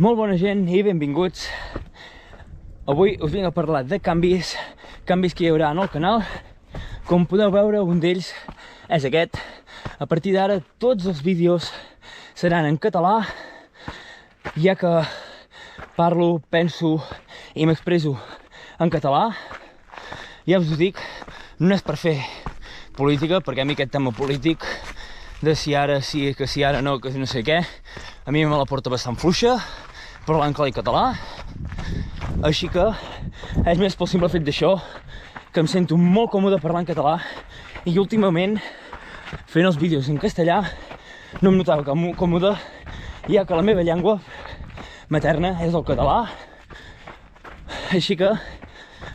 Molt bona gent i benvinguts. Avui us vinc a parlar de canvis que hi haurà en el canal. Com podeu veure, un d'ells és aquest. A partir d'ara tots els vídeos seran en català, ja que parlo, penso i m'expresso en català. Ja us ho dic, no és per fer política, perquè a mi aquest tema polític de si ara sí, que si ara no, que no sé què, a mi me la porta bastant fluixa, parlant clar i català. Així que és més pel simple fet d'això que em sento molt còmode parlant català, i últimament fent els vídeos en castellà no em notava còmode, ja que la meva llengua materna és el català. Així que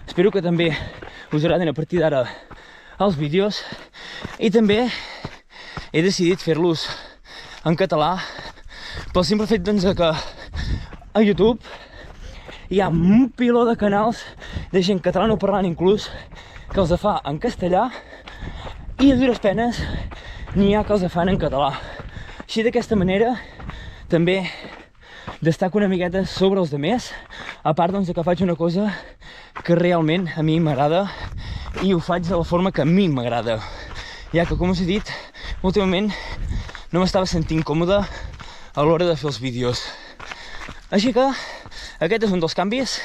espero que també us agradin a partir d'ara els vídeos, i també he decidit fer-los en català pel simple fet doncs, que a YouTube hi ha un piló de canals de gent catalanoparlant inclús que els fa en castellà, i a dures penes n'hi ha que els fan en català. Així, d'aquesta manera també destaco una miqueta sobre els demés, a part doncs, que faig una cosa que realment a mi m'agrada, i ho faig de la forma que a mi m'agrada, ja que, com us he dit, últimament no m'estava sentint còmode a l'hora de fer els vídeos. Així que aquest és un dels canvis.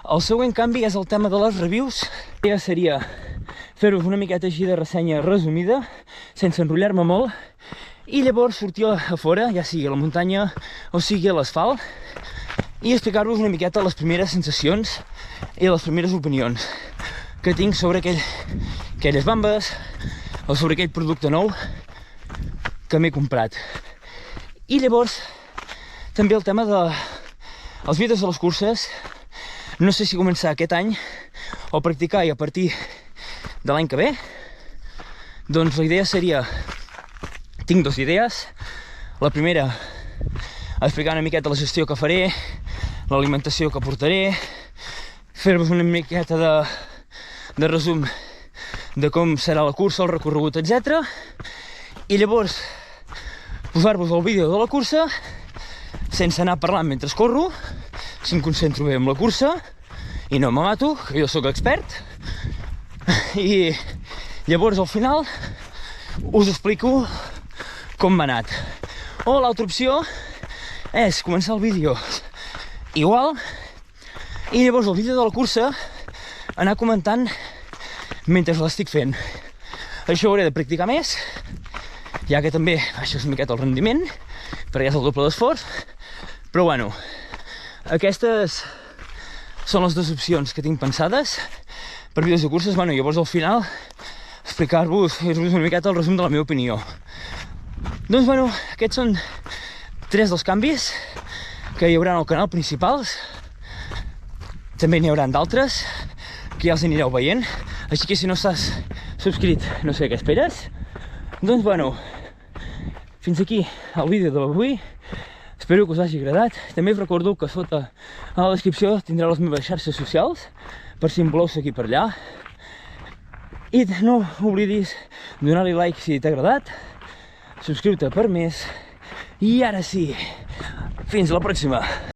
El següent canvi és el tema de les reviews. Ja seria fer-vos una miqueta així de ressenya resumida, sense enrotllar-me molt, i llavors sortir a fora, ja sigui a la muntanya o sigui a l'asfalt, i explicar-vos una miqueta les primeres sensacions i les primeres opinions que tinc sobre aquelles bambes o sobre aquell producte nou que m'he comprat. I llavors també el tema dels vídeos de les curses. No sé si començar aquest any o practicar i a partir de l'any que ve. Doncs la idea seria, tinc dues idees. La primera, explicar una miqueta la gestió que faré, l'alimentació que portaré, fer-vos una miqueta de resum de com serà la cursa, el recorregut, etc. I llavors posar-vos el vídeo de la cursa sense anar parlant mentre corro, si em concentro bé amb la cursa i no me mato, que jo sóc expert. I llavors al final us explico com m'ha anat. O l'altra opció és començar el vídeo igual i llavors el vídeo de la cursa anar comentant mentre l'estic fent. Això ho hauré de practicar més, ja que també baixes una miqueta el rendiment, perquè és el doble d'esforç. Però bueno, aquestes són les dues opcions que tinc pensades per vídeos de curses. Bueno, llavors al final explicar-vos, fer-vos una miqueta el resum de la meva opinió. Doncs bueno, aquests són 3 dels canvis que hi haurà al canal principals. També n'hi haurà d'altres que ja els anireu veient, així que si no estàs subscrit no sé què esperes. Doncs bueno, fins aquí el vídeo d'avui. Espero que us hagi agradat. També us recordo que sota a la descripció tindreu les meves xarxes socials, per si em voleu seguir per allà. I no oblidis donar-li like si t'ha agradat, subscriu-te per més, i ara sí, fins la pròxima!